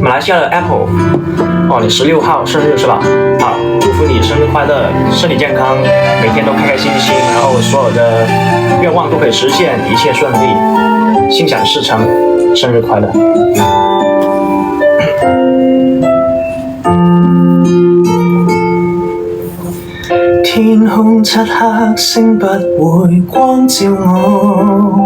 马来西亚的 Apple， 哦，你16号生日是吧？好，祝福你生日快乐，身体健康，每天都开开心心，然后所有的愿望都可以实现，一切顺利，心想事成，生日快乐。天空漆黑，星不會光照我，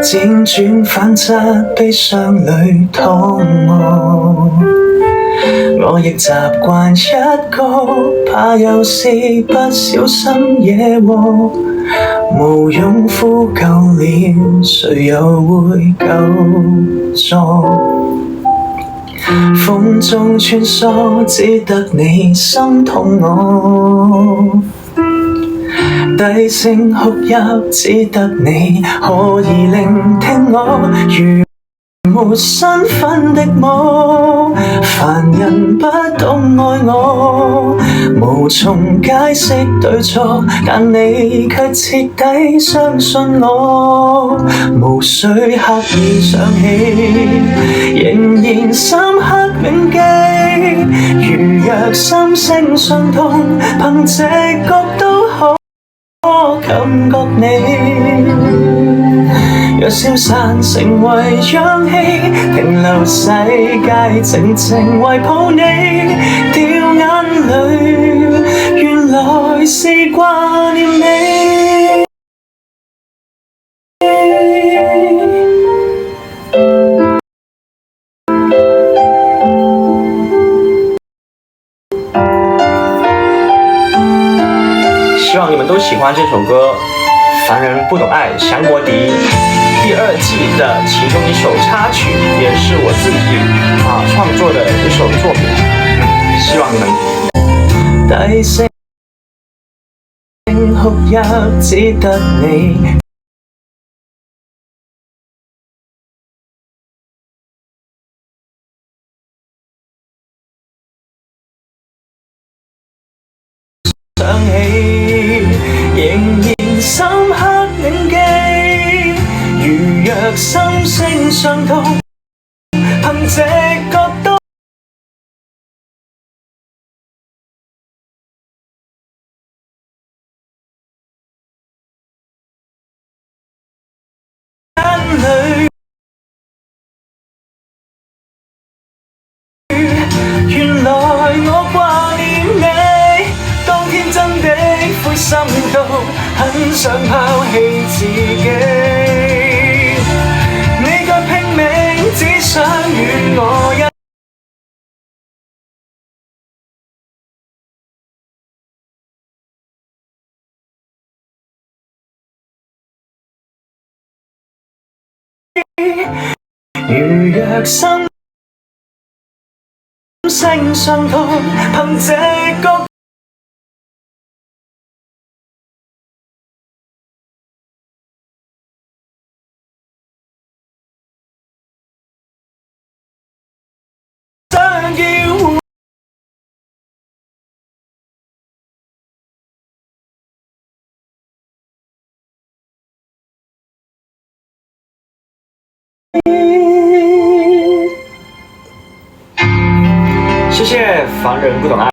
輾轉反側，悲傷裏躺臥。我亦習慣一個，怕有事不小心惹禍，無用呼救了，誰又會救助？風中穿梭，只得你心痛我，低聲哭泣，只得你可以聆聽我，如沒身份的我，凡人不懂愛我，無從解釋對錯，但你卻徹底相信我，無需刻意想起，仍然深刻銘記，如若心聲相通，憑直覺都可感覺你。若消散成為氧氣，停留世界靜靜懷抱你，掉眼淚，原來是掛念你。希望你們都喜歡這首歌《凡人不懂愛》，翔國迪第2季的其中一首插曲，也是我自己創作的一首作品。希望你們低聲哭泣，只得你想起，仍然深刻銘記，如若心聲相通，憑直覺都眼淚，原來我掛念你，當天真的灰心到很想拋棄自己，你卻拼命只想與我一如若心聲相通，憑直覺想要謝謝凡人不懂愛。